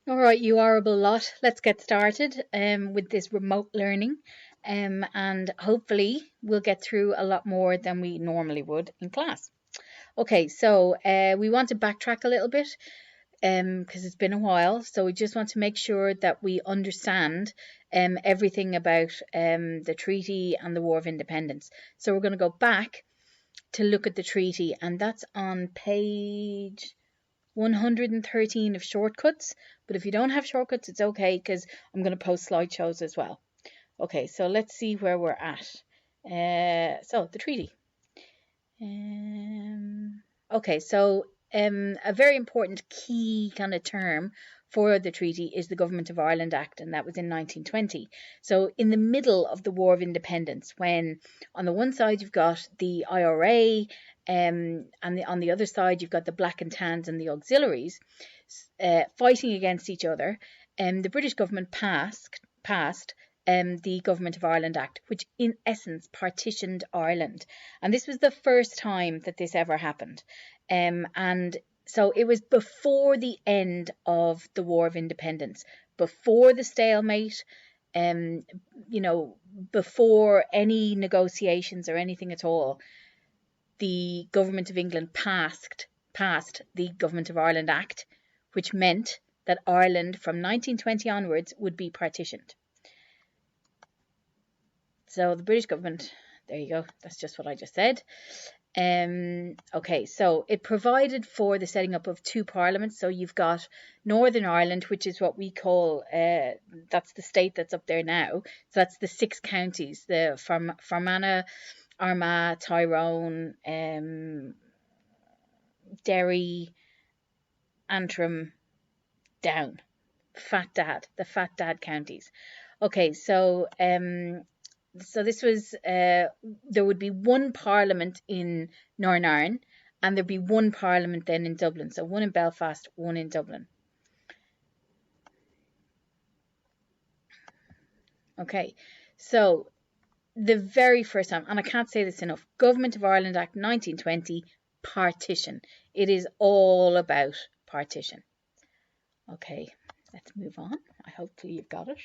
All right, you horrible lot. Let's get started with this remote learning, and hopefully we'll get through a lot more than we normally would in class. Okay, so we want to backtrack a little bit because it's been a while. So we just want to make sure that we understand everything about the treaty and the War of Independence. So we're going to go back to look at the treaty, and that's on page 113 of shortcuts, but if you don't have shortcuts, it's okay because I'm going to post slideshows as well. Okay, so let's see where we're at. So the treaty. Okay, so a very important key kind of term for the treaty is the Government of Ireland Act, and that was in 1920. So in the middle of the War of Independence, when on the one side you've got the IRA, and on the other side you've got the Black and Tans and the auxiliaries fighting against each other, the British government passed the Government of Ireland Act, which in essence partitioned Ireland. And this was the first time that this ever happened. And so it was before the end of the War of Independence, before the stalemate, before any negotiations or anything at all. The Government of England passed the Government of Ireland Act, which meant that Ireland from 1920 onwards would be partitioned. So the British government, there you go, that's just what I just said. Okay, so it provided for the setting up of two parliaments. So you've got Northern Ireland, which is what we call, that's the state that's up there now. So that's the 6 counties, the Fermanagh, Armagh, Tyrone, Derry, Antrim, Down, the Fat Dad counties. Okay, so this was, there would be one parliament in Northern Ireland, and there'd be one parliament then in Dublin. So one in Belfast, one in Dublin. Okay, so the very first time, and I can't say this enough, Government of Ireland Act 1920, partition. It is all about partition. Okay, let's move on. Hopefully you've got it.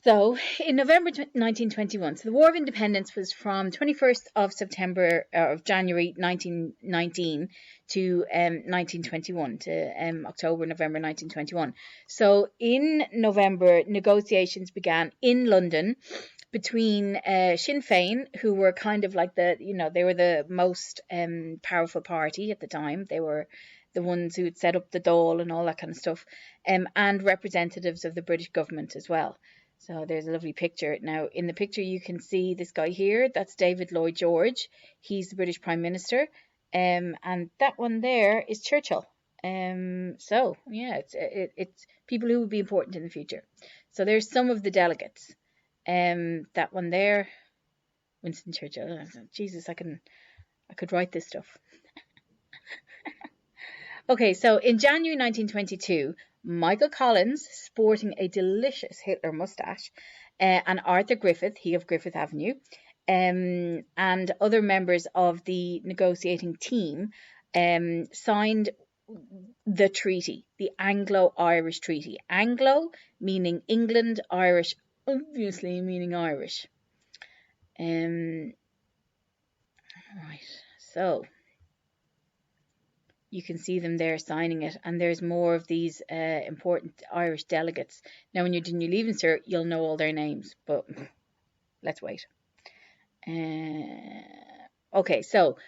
So in November 1921, so the War of Independence was from 21st of September of January 1919 to 1921 to October, November 1921. So in November, negotiations began in London between Sinn Féin, who were kind of like they were the most powerful party at the time. They were the ones who had set up the Dáil and all that kind of stuff, and representatives of the British government as well. So there's a lovely picture. Now, in the picture, you can see this guy here. That's David Lloyd George. He's the British Prime Minister. And that one there is Churchill. So, yeah, it's people who would be important in the future. So there's some of the delegates. That one there, Winston Churchill. Jesus, I could write this stuff. Okay, so in January 1922, Michael Collins, sporting a delicious Hitler moustache, and Arthur Griffith, he of Griffith Avenue, and other members of the negotiating team signed the treaty, the Anglo-Irish Treaty. Anglo meaning England, Irish obviously meaning Irish. Right, so you can see them there signing it, and there's more of these important Irish delegates. Now, when you're doing your Leaving Cert, you'll know all their names, but let's wait. Okay, so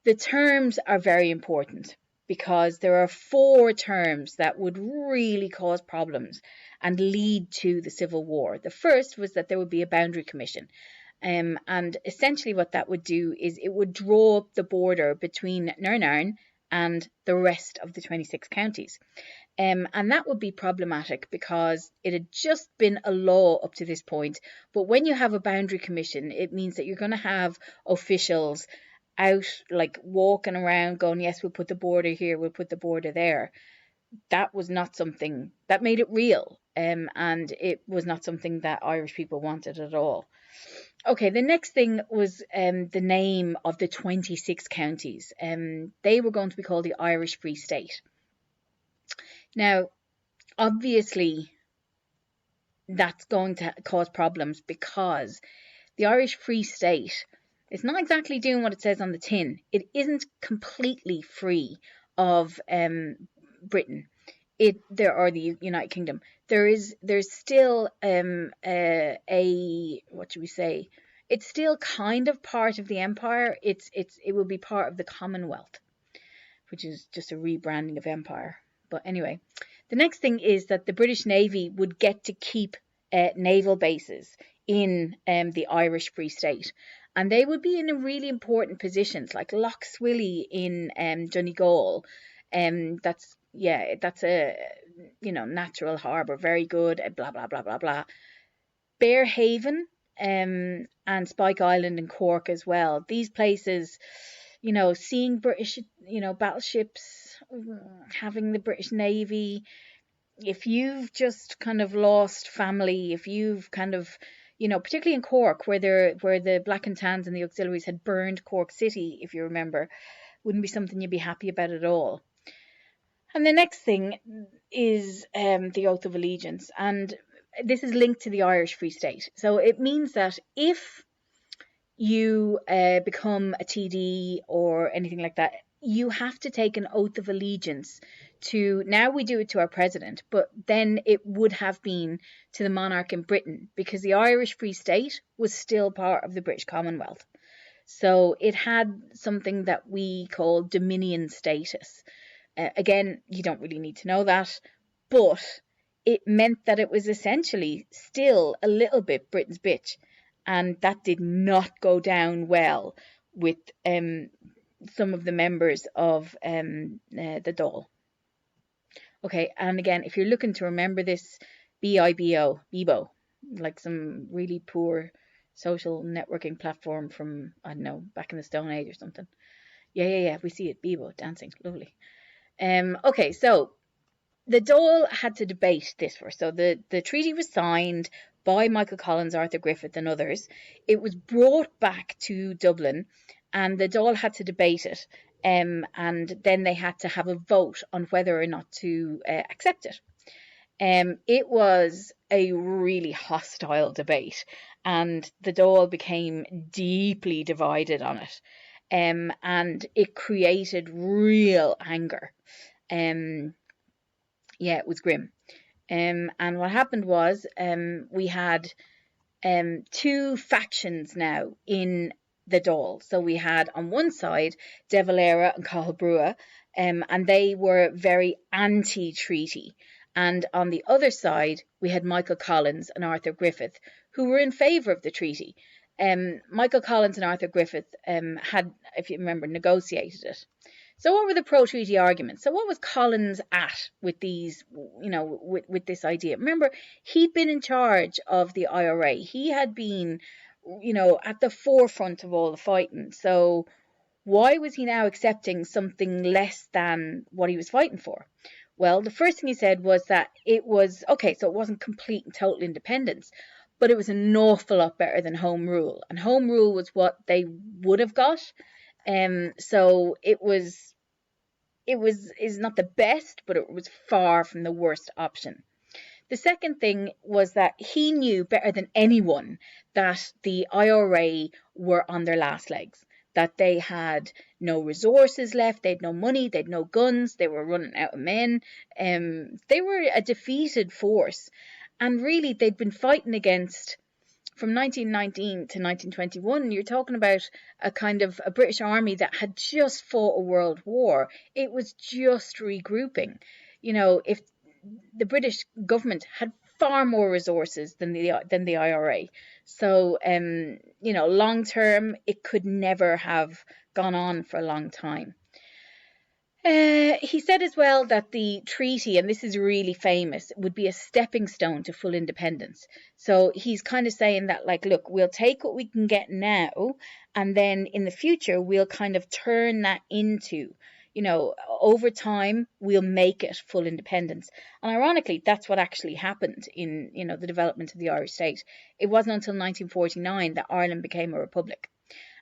the terms are very important because there are 4 terms that would really cause problems and lead to the Civil War. The first was that there would be a boundary commission. And essentially what that would do is it would draw up the border between Northern Ireland and the rest of the 26 counties. And that would be problematic because it had just been a law up to this point. But when you have a boundary commission, it means that you're going to have officials out like walking around going, yes, we'll put the border here, we'll put the border there. That was not something that made it real. And it was not something that Irish people wanted at all. Okay, the next thing was the name of the 26 counties. They were going to be called the Irish Free State. Now, obviously that's going to cause problems, because the Irish Free State is not exactly doing what it says on the tin. It isn't completely free of Britain. Or the United Kingdom. There's still a what should we say? It's still kind of part of the empire. It will be part of the Commonwealth, which is just a rebranding of empire. But anyway, the next thing is that the British Navy would get to keep naval bases in the Irish Free State. And they would be in really important positions, like Lough Swilly in Donegal. That's a natural harbour, very good. Blah blah blah blah blah. Bearhaven and Spike Island in Cork as well. These places, seeing British, battleships, having the British Navy. If you've just kind of lost family, if you've kind of, particularly in Cork, where the Black and Tans and the auxiliaries had burned Cork City, if you remember, wouldn't be something you'd be happy about at all. And the next thing is the Oath of Allegiance, and this is linked to the Irish Free State. So it means that if you become a TD or anything like that, you have to take an oath of allegiance to, now we do it to our president, but then it would have been to the monarch in Britain, because the Irish Free State was still part of the British Commonwealth. So it had something that we call dominion status. Again, you don't really need to know that, but it meant that it was essentially still a little bit Britain's bitch. And that did not go down well with some of the members of the Dáil. Okay, and again, if you're looking to remember this, BIBO, like some really poor social networking platform from, I don't know, back in the Stone Age or something. Yeah, we see it, Bibo, dancing, lovely. Okay, so the Dáil had to debate this first. So the treaty was signed by Michael Collins, Arthur Griffith and others. It was brought back to Dublin, and the Dáil had to debate it, and then they had to have a vote on whether or not to accept it. It was a really hostile debate, and the Dáil became deeply divided on it, and it created real anger. It was grim. And what happened was we had two factions now in the Dáil. So we had on one side De Valera and Cathal Brugha, and they were very anti-treaty. And on the other side, we had Michael Collins and Arthur Griffith, who were in favour of the treaty. Michael Collins and Arthur Griffith had, if you remember, negotiated it. So what were the pro-treaty arguments? So what was Collins at with these, with this idea? Remember, he'd been in charge of the IRA. He had been, at the forefront of all the fighting. So why was he now accepting something less than what he was fighting for? Well, the first thing he said was that it was, okay, so it wasn't complete and total independence, but it was an awful lot better than Home Rule. And Home Rule was what they would have got. So is not the best, but it was far from the worst option. The second thing was that he knew better than anyone that the IRA were on their last legs, that they had no resources left, they had no money, they had no guns, they were running out of men. They were a defeated force, and really they'd been fighting against, from 1919 to 1921, you're talking about a kind of a British army that had just fought a world war. It was just regrouping. If the British government had far more resources than the IRA. So, long term, it could never have gone on for a long time. He said as well that the treaty, and this is really famous, would be a stepping stone to full independence. So he's kind of saying that, like, look, we'll take what we can get now, and then in the future, we'll kind of turn that into, over time, we'll make it full independence. And ironically, that's what actually happened in, the development of the Irish state. It wasn't until 1949 that Ireland became a republic.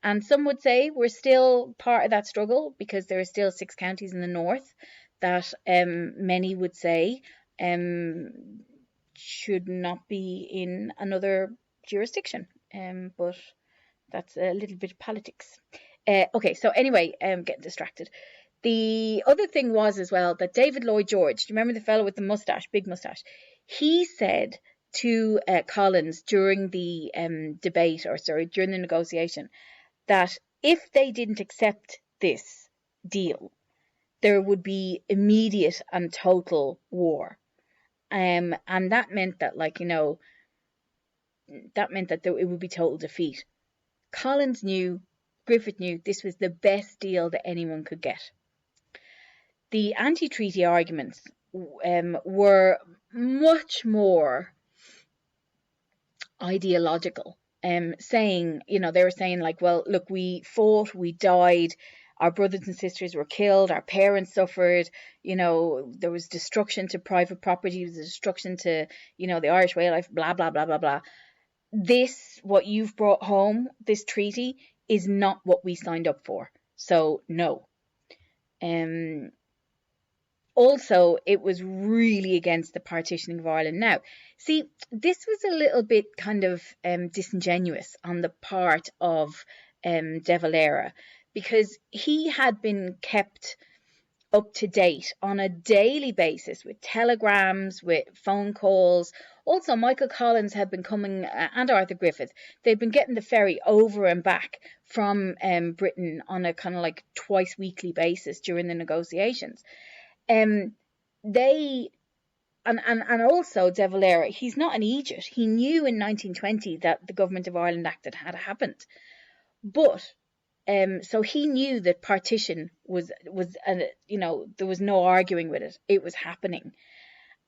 And some would say we're still part of that struggle, because there are still 6 counties in the north that many would say should not be in another jurisdiction. But that's a little bit of politics. Okay, so anyway, getting distracted. The other thing was as well that David Lloyd George, do you remember the fellow with the mustache, big mustache? He said to Collins during the during the negotiation, that if they didn't accept this deal, there would be immediate and total war. And that meant that, it would be total defeat. Collins knew, Griffith knew, this was the best deal that anyone could get. The anti-treaty arguments were much more ideological, saying, they were saying like, well, look, we fought, we died, our brothers and sisters were killed, our parents suffered, there was destruction to private property, there was destruction to, the Irish way of life, blah, blah, blah, blah, blah. This, what you've brought home, this treaty, is not what we signed up for. So, no. Also, it was really against the partitioning of Ireland. Now, see, this was a little bit kind of disingenuous on the part of De Valera, because he had been kept up to date on a daily basis with telegrams, with phone calls. Also, Michael Collins had been coming, and Arthur Griffith, they'd been getting the ferry over and back from Britain on a kind of like twice weekly basis during the negotiations. Also De Valera, he's not an idiot. He knew in 1920 that the Government of Ireland Act had happened, but so he knew that partition was there was no arguing with it. It was happening,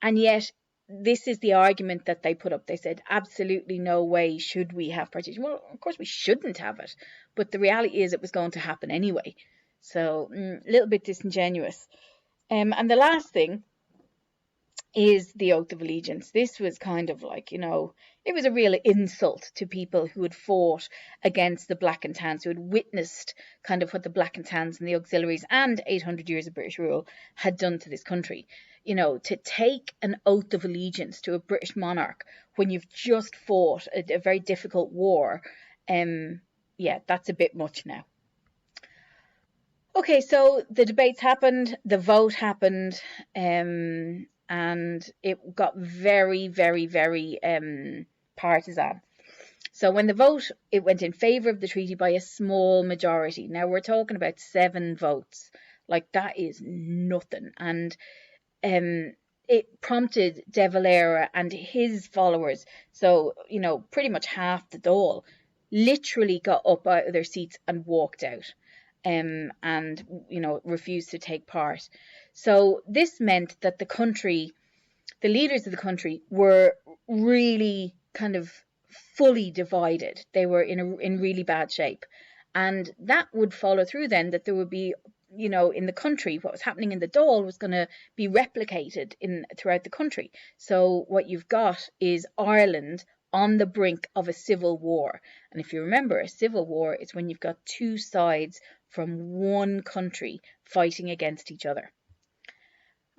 and yet this is the argument that they put up. They said absolutely no way should we have partition. Well, of course we shouldn't have it, but the reality is it was going to happen anyway. So a little bit disingenuous. And the last thing is the Oath of Allegiance. This was kind of like, it was a real insult to people who had fought against the Black and Tans, who had witnessed kind of what the Black and Tans and the auxiliaries and 800 years of British rule had done to this country. To take an Oath of Allegiance to a British monarch when you've just fought a very difficult war, that's a bit much now. Okay, so the debates happened, the vote happened, and it got very, very, very partisan. So when the vote, it went in favour of the treaty by a small majority. Now we're talking about 7 votes. Like, that is nothing. And it prompted De Valera and his followers, so, pretty much half the Dáil, literally got up out of their seats and walked out. And refused to take part. So this meant that the leaders of the country were really kind of fully divided. They were in really bad shape, and that would follow through then, that there would be, in the country, what was happening in the Dáil was going to be replicated throughout the country. So what you've got is Ireland on the brink of a civil war. And if you remember, a civil war is when you've got 2 sides from one country fighting against each other.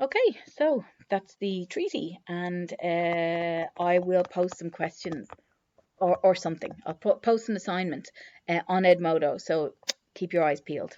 Okay, so that's the treaty, and I will post some questions or something. I'll post an assignment on Edmodo, so keep your eyes peeled.